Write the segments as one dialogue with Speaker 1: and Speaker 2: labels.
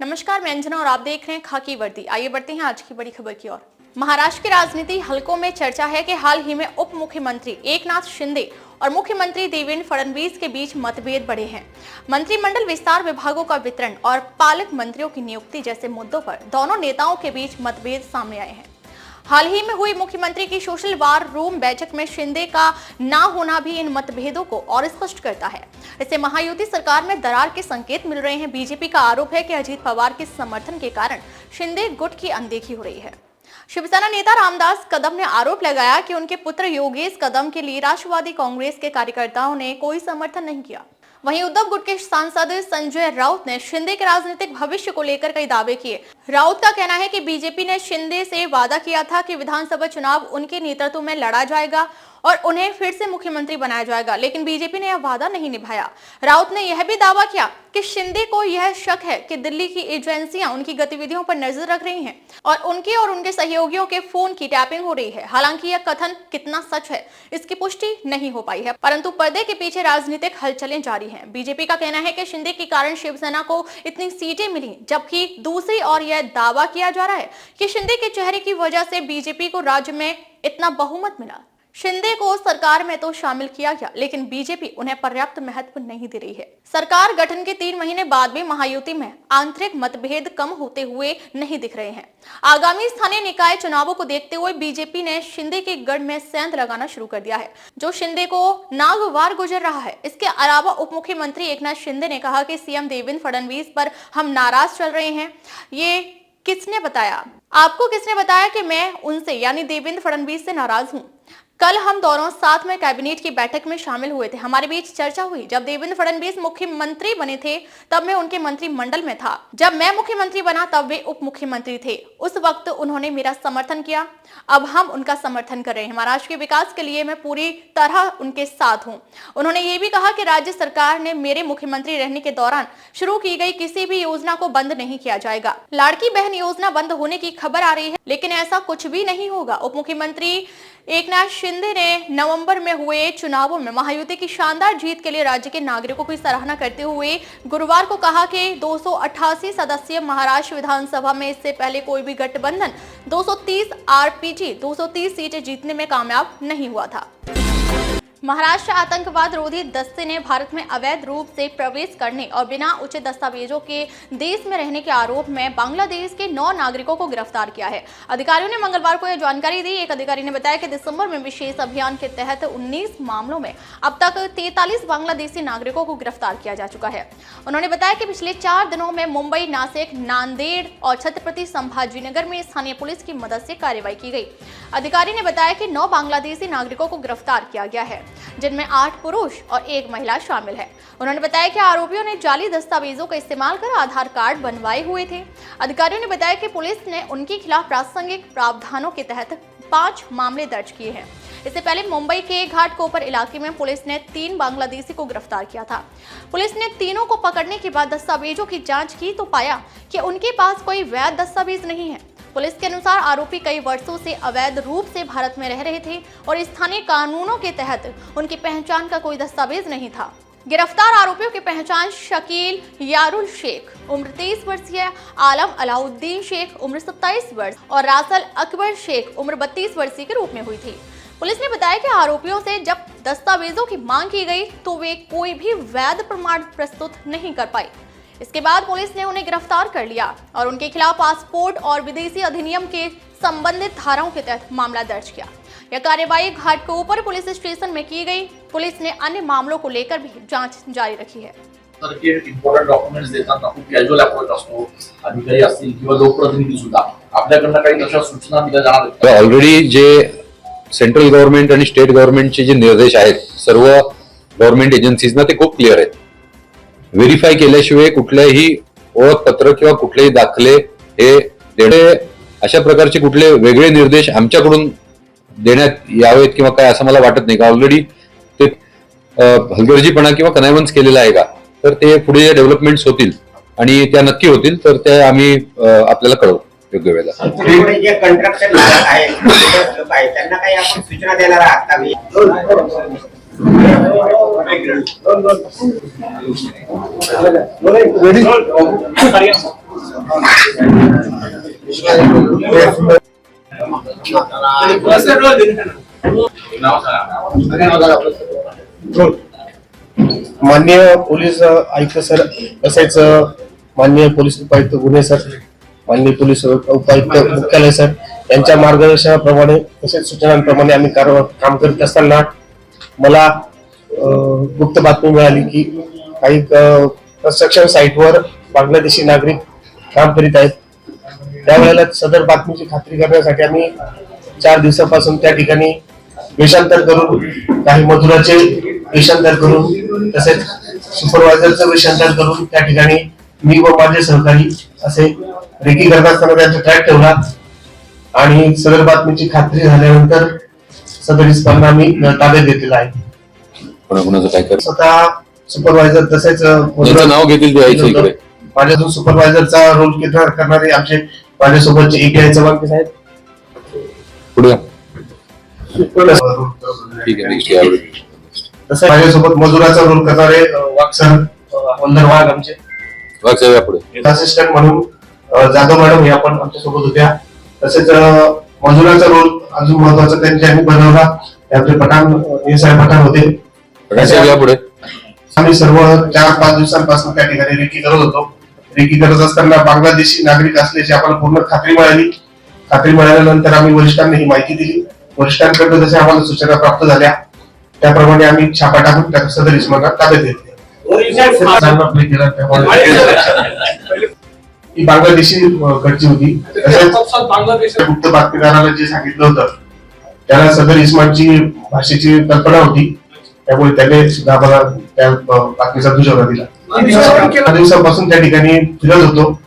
Speaker 1: नमस्कार, मैं अंजना और आप देख रहे हैं खाकी वर्दी। आइए बढ़ते हैं आज की बड़ी खबर की ओर। महाराष्ट्र की राजनीति हलकों में चर्चा है कि हाल ही में उप मुख्यमंत्री एकनाथ शिंदे और मुख्यमंत्री देवेंद्र फडणवीस के बीच मतभेद बढ़े हैं। मंत्रिमंडल विस्तार, विभागों का वितरण और पालक मंत्रियों की नियुक्ति जैसे मुद्दों पर दोनों नेताओं के बीच मतभेद सामने आए हैं। हाल ही में हुई मुख्यमंत्री की सोशल वार रूम बैठक में शिंदे का ना होना भी इन मतभेदों को और स्पष्ट करता है। इससे महायुति सरकार में दरार के संकेत मिल रहे हैं। बीजेपी का आरोप है कि अजीत पवार के समर्थन के कारण शिंदे गुट की अनदेखी हो रही है। शिवसेना नेता रामदास कदम ने आरोप लगाया कि उनके पुत्र योगेश कदम के लिए राष्ट्रवादी कांग्रेस के कार्यकर्ताओं ने कोई समर्थन नहीं किया। वहीं उद्धव गुट के सांसद संजय राउत ने शिंदे के राजनीतिक भविष्य को लेकर कई दावे किए। राउत का कहना है कि बीजेपी ने शिंदे से वादा किया था कि विधानसभा चुनाव उनके नेतृत्व में लड़ा जाएगा और उन्हें फिर से मुख्यमंत्री बनाया जाएगा, लेकिन बीजेपी ने यह वादा नहीं निभाया। राउत ने यह भी दावा किया कि शिंदे को यह शक है कि दिल्ली की एजेंसियां उनकी गतिविधियों पर नजर रख रही हैं और उनके सहयोगियों के फोन की टैपिंग हो रही है। हालांकि यह कथन कितना सच है, इसकी पुष्टि नहीं हो पाई है, परंतु पर्दे के पीछे राजनीतिक हलचलें जारी हैं। बीजेपी का कहना है कि शिंदे के कारण शिवसेना को इतनी सीटें मिली, जबकि दूसरी ओर यह दावा किया जा रहा है कि शिंदे के चेहरे की वजह से बीजेपी को राज्य में इतना बहुमत मिला। शिंदे को सरकार में तो शामिल किया गया, लेकिन बीजेपी उन्हें पर्याप्त महत्व नहीं दे रही है। सरकार गठन के 3 महीने बाद भी महायुति में आंतरिक मतभेद कम होते हुए नहीं दिख रहे हैं। आगामी स्थानीय निकाय चुनावों को देखते हुए बीजेपी ने शिंदे के गढ़ में सेंध लगाना शुरू कर दिया है, जो शिंदे को नागवार गुजर रहा है। इसके अलावा उप मुख्यमंत्री एकनाथ शिंदे ने कहा कि सीएम देवेंद्र फडणवीस पर हम नाराज चल रहे हैं। ये किसने बताया? आपको किसने बताया कि मैं उनसे यानी देवेंद्र फडणवीस से नाराज हूं? कल हम दोनों साथ में कैबिनेट की बैठक में शामिल हुए थे। हमारे बीच चर्चा हुई। जब देवेंद्र फडणवीस मुख्यमंत्री बने थे तब मैं उनके मंत्रिमंडल में था। जब मैं मुख्यमंत्री बना तब वे उप मुख्यमंत्री थे। उस वक्त उन्होंने मेरा समर्थन किया, अब हम उनका समर्थन कर रहे हैं। महाराष्ट्र के विकास के लिए मैं पूरी तरह उनके साथ हूं। उन्होंने ये भी कहा कि राज्य सरकार ने मेरे मुख्यमंत्री रहने के दौरान शुरू की गई किसी भी योजना को बंद नहीं किया जाएगा। लाड़की बहन योजना बंद होने की खबर आ रही है, लेकिन ऐसा कुछ भी नहीं होगा। उप मुख्यमंत्री एकनाथ शिंदे ने नवंबर में हुए चुनावों में महायुति की शानदार जीत के लिए राज्य के नागरिकों की सराहना करते हुए गुरुवार को कहा कि 288 सदस्यीय महाराष्ट्र विधानसभा में इससे पहले कोई भी गठबंधन 230 आरपीजी 230 सीटें जीतने में कामयाब नहीं हुआ था। महाराष्ट्र आतंकवाद रोधी दस्ते ने भारत में अवैध रूप से प्रवेश करने और बिना उचित दस्तावेजों के देश में रहने के आरोप में बांग्लादेश के 9 नागरिकों को गिरफ्तार किया है। अधिकारियों ने मंगलवार को यह जानकारी दी। एक अधिकारी ने बताया कि दिसंबर में विशेष अभियान के तहत 19 मामलों में अब तक 43 बांग्लादेशी नागरिकों को गिरफ्तार किया जा चुका है। उन्होंने बताया कि पिछले 4 दिनों में मुंबई, नासिक, नांदेड़ और छत्रपति संभाजीनगर में स्थानीय पुलिस की मदद से कार्रवाई की गई। अधिकारी ने बताया कि 9 बांग्लादेशी नागरिकों को गिरफ्तार किया गया है, जिनमें 8 पुरुष और 1 महिला शामिल है। उन्होंने बताया कि आरोपियों ने जाली दस्तावेजों का इस्तेमाल कर आधार कार्ड बनवाए हुए थे। अधिकारियों ने बताया कि पुलिस ने उनके खिलाफ प्रासंगिक प्रावधानों के तहत 5 मामले दर्ज किए हैं। इससे पहले मुंबई के घाटकोपर इलाके में पुलिस ने 3 बांग्लादेशी को गिरफ्तार किया था। पुलिस ने तीनों को पकड़ने के बाद दस्तावेजों की जांच की तो पाया कि उनके पास कोई वैध दस्तावेज नहीं है। पुलिस के अनुसार आरोपी कई वर्षों से अवैध रूप से भारत में रह रहे थे और स्थानीय कानूनों के तहत उनकी पहचान का कोई दस्तावेज नहीं था। गिरफ्तार आरोपियों की पहचान शकील यारुल शेख उम्र 23 वर्षीय, आलम अलाउद्दीन शेख उम्र 27 वर्ष और रासल अकबर शेख उम्र 32 वर्षीय के रूप में हुई थी। पुलिस ने बताया कि आरोपियों से जब दस्तावेजों की मांग की गई तो वे कोई भी वैध प्रमाण प्रस्तुत नहीं कर पाए। इसके बाद पुलिस ने उन्हें गिरफ्तार कर लिया और उनके खिलाफ पासपोर्ट और विदेशी अधिनियम के संबंधित धाराओं के तहत मामला दर्ज किया। यह कार्यवाही घाटकोपर पुलिस स्टेशन में की गई। पुलिस ने अन्य मामलों को लेकर भी जांच जारी रखी है।
Speaker 2: इम्पॉर्टंट डॉक्युमेंट्स देताना खूप कॅज्युअल अप्रोच असतो, अधिकारी असतील किंवा लोकप्रतिनिधी सुद्धा आपल्याकडनं काही तशा सूचना दिल्या जाणार आहेत?
Speaker 3: ऑलरेडी जे सेंट्रल गव्हर्नमेंट आणि स्टेट गव्हर्नमेंटचे जे निर्देश आहेत सर्व गव्हर्नमेंट एजन्सीजना ते खूप क्लिअर आहेत। व्हेरीफाय केल्याशिवाय कुठल्याही ओळखपत्र किंवा कुठलेही दाखले हे देणे, अशा प्रकारचे कुठले वेगळे निर्देश आमच्याकडून देण्यात यावेत किंवा काय असं मला वाटत नाही का ऑलरेडी ते हलगर्जीपणा किंवा कनायवन्स केलेला आहे का, तर ते पुढे डेव्हलपमेंट्स होतील आणि त्या नक्की होतील तर ते आम्ही आपल्याला कळवू योग्य वेळेला।
Speaker 4: जे कंस्ट्रक्शन आहे त्यांना काही आपण सूचना देणार आहात का?
Speaker 5: Ready? माननीय पोलीस आयुक्त सर, तसेच माननीय पोलीस उपायुक्त गुन्हे सर, माननीय पोलीस उपायुक्त मुख्यालय सर यांच्या मार्गदर्शनाप्रमाणे तसेच सूचनांप्रमाणे आम्ही काम करत असताना मला गुप्त बातमी मिळाली की काही कन्स्ट्रक्शन साईटवर बांगलादेशी नागरिक काम करीत आहेत. त्यावेळेला सदर बातमीची खात्री करण्यासाठी आम्ही 4 दिवसापासून त्या ठिकाणी वेषांतर करून, काही मजुराचे वेषांतर करून, तसेच सुपरवायझरचं वेषांतर करून त्या ठिकाणी मी व माझे सहकारी असे रेकी करत असताना त्यांचा ट्रॅक ठेवला आणि सदर बातमीची खात्री झाल्यानंतर सदर इस्मांना आम्ही ताब्यात घेतलेला आहे.
Speaker 3: कोणाकोणाचं काय कर
Speaker 5: स्वतः सुपरवायझर तसेच
Speaker 3: त्यांचं नाव घेतील ते यायचं इकडे.
Speaker 5: माझ्यातून सुपरवायझरचा रोल करणारे आमचे माझ्यासोबतचे API चव्हाण साहेब,
Speaker 3: पुढे या. ठीक आहे, नेक्स्ट यावर.
Speaker 5: तसं माझ्यासोबत मजुराचा रोल करणारे वाघ सर, वंदर वाघ आमचे
Speaker 3: वाघ साहेब या पुढे.
Speaker 5: असिस्टंट म्हणून जाधव मॅडम या पण आमच्या सोबत होत्या. तसेच मजुराचा रोल अजून महत्वाचा त्यांनी बनवला, त्यातले पठाण हे साहेब पठाण होते.
Speaker 3: पठाण साहेब या पुढे.
Speaker 5: आम्ही सर्व 4-5 दिवसांपासून त्या ठिकाणी रेकी करत होतो. रेकी करत असताना बांगलादेशी नागरिक असल्याची आम्हाला पूर्ण खात्री मिळाली. खात्री मिळाल्यानंतर आम्ही वरिष्ठांना ही माहिती दिली. वरिष्ठांकडून जसे आम्हाला सूचना प्राप्त झाल्या त्याप्रमाणे आम्ही छापा टाकून त्या सदर इस्मांना ताब्यात घेतले. ही बांगलादेशी घटची होती. तसेच गुप्त बातमीदाराला जे सांगितलं होतं त्याला सदर इस्मानची भाषेची कल्पना होती, त्यामुळे त्याने सुद्धा आम्हाला त्या बातमीचा दुजोरा दिला. 4 दिवसापासून त्या ठिकाणी फिरत होतो,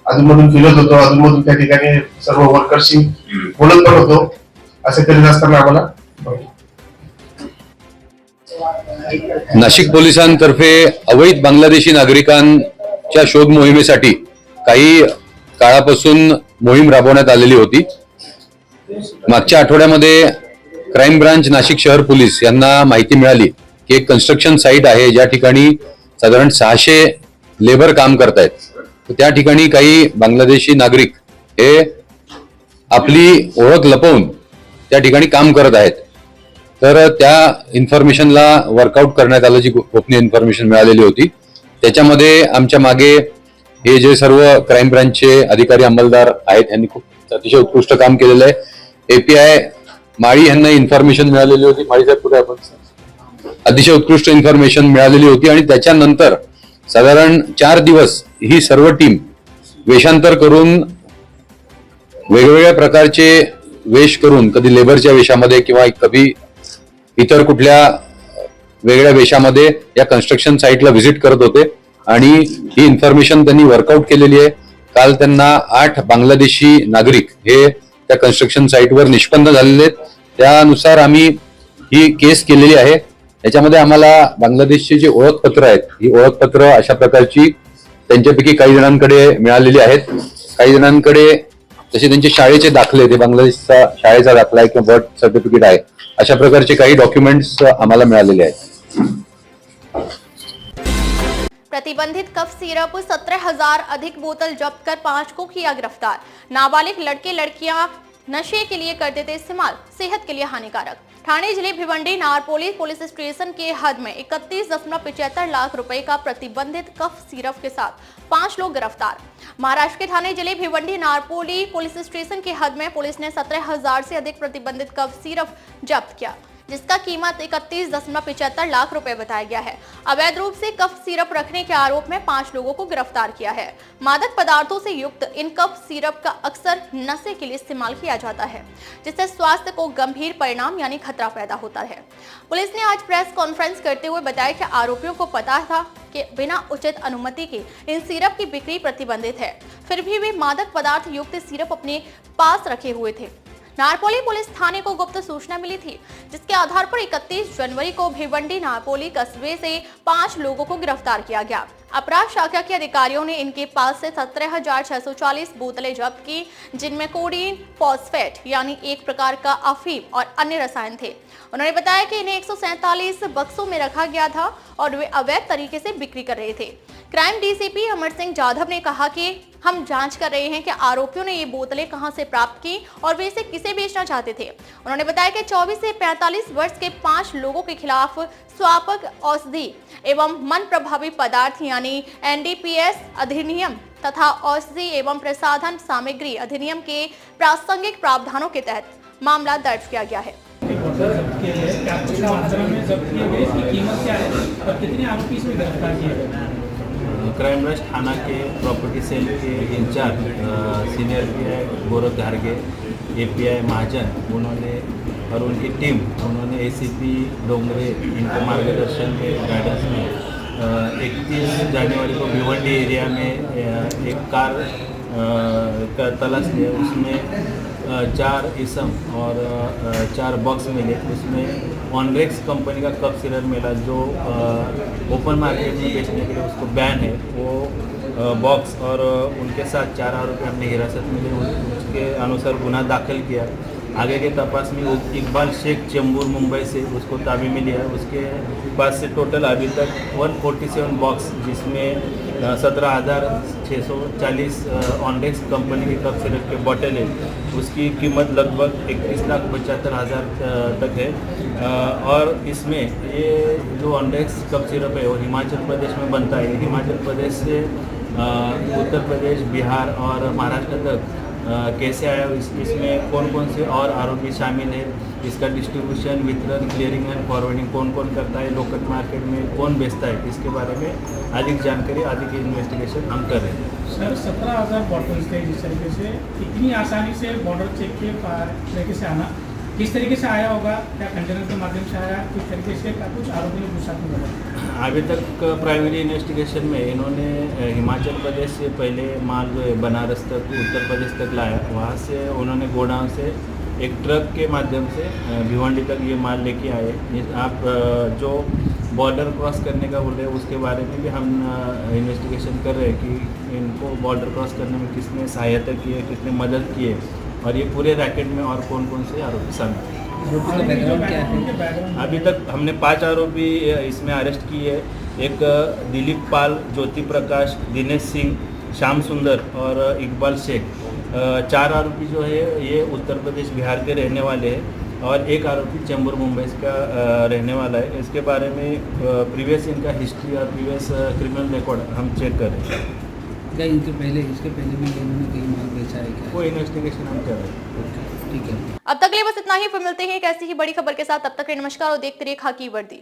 Speaker 5: अधूनमधून त्या ठिकाणी सर्व वर्करशी बोलत पण होतो. असे करीत असताना आम्हाला
Speaker 3: नाशिक पोलिसांतर्फे अवैध बांगलादेशी नागरिकांच्या शोध मोहिमेसाठी काही काळापासून मोहीम राबवण्यात आलेली होती. मागच्या आठवड्यामध्ये क्राईम ब्रांच नाशिक शहर पोलीस यांना माहिती मिळाली की एक कन्स्ट्रक्शन साईट आहे ज्या ठिकाणी साधारण 600 लेबर काम करतायत. त्या ठिकाणी काही बांगलादेशी नागरिक हे आपली ओळख लपवून त्या ठिकाणी काम करत आहेत. तर त्या इन्फॉर्मेशनला वर्कआउट करण्यात आलं, जी गोपनीय इन्फॉर्मेशन मिळालेली होती. त्याच्यामध्ये आमच्या मागे हे जे सर्व क्राईम ब्रांचचे अधिकारी अंमलदार आहेत यांनी खूप अतिशय उत्कृष्ट काम केलेलं आहे. API माळी यांना इन्फॉर्मेशन मिळालेली होती. माळी साहेब कुठे आपण अतिशय उत्कृष्ट इन्फॉर्मेशन मिळालेली होती आणि त्याच्यानंतर साधारण 4 दिवस ही सर्व टीम वेषांतर करून वेगवेगळ्या प्रकारचे वेश करून, कधी लेबरच्या वेशामध्ये किंवा कधी इतर कुठल्या वेगळ्या वेशामध्ये या कन्स्ट्रक्शन साईटला व्हिजिट करत होते आणि ही इन्फॉर्मेशन त्यांनी वर्कआउट केलेली आहे. काल त्यांना 8 बांगलादेशी नागरिक हे त्या कन्स्ट्रक्शन साईटवर निष्पन्न झालेले आहेत. त्यानुसार आम्ही ही केस केलेली आहे. याच्यामध्ये आम्हाला बांगलादेशचे जे ओळखपत्र आहेत, ही ओळखपत्र अशा प्रकारची त्यांच्यापैकी काही जणांकडे मिळालेली आहेत. काही जणांकडे तसे त्यांचे शाळेचे दाखले, ते बांगलादेशचा शाळेचा दाखला आहे किंवा बर्थ सर्टिफिकेट आहे, अशा प्रकारचे काही डॉक्युमेंट्स आम्हाला मिळालेले आहेत.
Speaker 1: प्रतिबंधित कफ सिरप 17,000 अधिक बोतल जब्त कर 5 को किया गिरफ्तार। नाबालिग लड़के लड़कियां नशे के लिए करते थे इस्तेमाल, सेहत के लिए हानिकारक। ठाणे जिले भिवंडी नारपोली पुलिस स्टेशन के हद में 31.75 लाख रुपए का प्रतिबंधित कफ सिरप के साथ 5 लोग गिरफ्तार। महाराष्ट्र के ठाणे जिले भिवंडी नारपोली पुलिस स्टेशन के हद में पुलिस ने 17,000 से अधिक प्रतिबंधित कफ सिरप जब्त किया, जिसका कीमत 31.75 लाख रुपए बताया गया है। अवैध रूप से कफ सिरप रखने के आरोप में 5 लोगों को गिरफ्तार किया है। मादक पदार्थों से युक्त इन कफ सिरप का अक्सर नशे के लिए इस्तेमाल किया जाता है, जिससे स्वास्थ्य को गंभीर परिणाम यानी खतरा पैदा होता है। पुलिस ने आज प्रेस कॉन्फ्रेंस करते हुए बताया कि आरोपियों को पता था कि बिना उचित अनुमति के इन सिरप की बिक्री प्रतिबंधित है, फिर भी वे मादक पदार्थ युक्त सिरप अपने पास रखे हुए थे। नारपोली पुलिस थाने को गुप्त सूचना मिली थी, जिसके आधार पर 31 जनवरी को भिवंडी नारपोली कस्बे से 5 लोगों को गिरफ्तार किया गया। अपराध शाखा के अधिकारियों ने इनके पास से 17,640 बोतलें जब्त की, जिनमें कोडीन फॉस्फेट यानी एक प्रकार का अफीम और अन्य रसायन थे। उन्होंने बताया कि इन्हें 147 बक्सों में रखा गया था और वे अवैध तरीके से बिक्री कर रहे थे। क्राइम डीसीपी अमर सिंह जाधव ने कहा कि हम जांच कर रहे हैं कि आरोपियों ने ये बोतलें कहां से प्राप्त की और वे इसे किसे बेचना चाहते थे। उन्होंने बताया कि 24 से 45 वर्ष के 5 लोगों के खिलाफ स्वापक औषधि एवं मन प्रभावी पदार्थ यानी एनडीपीएस अधिनियम तथा औषधि एवं प्रसाधन सामग्री अधिनियम के प्रासंगिक प्रावधानों के तहत मामला दर्ज किया गया है।
Speaker 6: जब्त किए गए, क्या कुछ मात्रा में जब्त किए गए, इसकी कीमत क्या है और कितने आरोपी इसमें गिरफ्तार किए गए?
Speaker 7: क्राइम ब्रांच थाना के प्रॉपर्टी सेल के इंचार्ज सीनियर पीआई गौरव घारगे, एपीआई महाजन उन्होंने और उनकी टीम उन्होंने एसीपी डोंगरे इनके मार्गदर्शन में गाइडेंस में 31 जनवरी को भिवंडी एरिया में एक कार का तलाश लिया। उसमें 4 इसम और 4 बॉक्स मिले। उसमें ऑनरेक्स कंपनी का कप सिरप मिला जो ओपन मार्केट में बेचने के लिए उसको बैन है, वो बॉक्स और उनके साथ 4 आरोपी हमने हिरासत में लिए। उसके अनुसार गुना दाखिल किया। आगे के तपास में इकबाल शेख चेंबूर मुंबई से उसको ताबे में लिया। उसके पास से टोटल अभी तक 147 बॉक्स जिसमें 17,640 ऑनडेक्स कंपनी के कप सिरप के बॉटल है। उसकी कीमत लगभग 31,75,000 तक है। और इसमें ये जो ऑनडेक्स कप सिरप है वो हिमाचल प्रदेश में बनता है। हिमाचल प्रदेश से उत्तर प्रदेश, बिहार और महाराष्ट्र तक कैसे आया, इसमें कौन कौन से और आरोपी शामिल है, इसका डिस्ट्रीब्यूशन, वितरण, क्लियरिंग एंड फॉरवर्डिंग कौन कौन करता है, लोकल मार्केट में कौन बेचता है, इसके बारे में अधिक जानकारी, अधिक इन्वेस्टिगेशन हम कर रहे हैं।
Speaker 6: सर 17,000 बॉटल्स थे जिस तरीके से इतनी आसानी से बॉर्डर चेक के तरीके से आना, किस तरीके से आया होगा? क्या कंटेनर के माध्यम से आया, किस तरीके से, क्या कुछ आरोपी ने पूछा था?
Speaker 7: अभी तक प्राइमरी इन्वेस्टिगेशन में इन्होंने हिमाचल प्रदेश से पहले माल जो है बनारस तक, उत्तर प्रदेश तक लाया। वहाँ से उन्होंने गोडाउन से एक ट्रक के माध्यम से भिवंडी तक ये माल लेके आए। आप जो बॉर्डर क्रॉस करने का बोल रहे हैं उसके बारे में भी हम इन्वेस्टिगेशन कर रहे हैं कि इनको बॉर्डर क्रॉस करने में किसने सहायता की है, किसने मदद की है और ये पूरे रैकेट में और कौन कौन से आरोपी शामिल हैं। अभी तक हमने 5 आरोपी इसमें अरेस्ट किए। एक दिलीप पाल, ज्योति प्रकाश, दिनेश सिंह, श्याम सुंदर और इकबाल शेख। 4 आरोपी जो है ये उत्तर प्रदेश, बिहार के रहने वाले हैं और एक आरोपी चेंबूर मुंबई का रहने वाला है। इसके बारे में प्रीवियस इनका हिस्ट्री और प्रीवियस क्रिमिनल रिकॉर्ड हम चेक कर रहे हैं।
Speaker 8: क्या इसके पहले भी इन्होंने कहीं माल बेचा है क्या?
Speaker 7: वो इन्वेस्टिगेशन हम कर रहे हैं।
Speaker 8: ठीक है।
Speaker 1: अब तक के लिए बस इतना ही। फिर मिलते हैं एक ऐसी ही बड़ी खबर के साथ। तब तक के लिए नमस्कार और देखते रहिए खाकी वर्दी।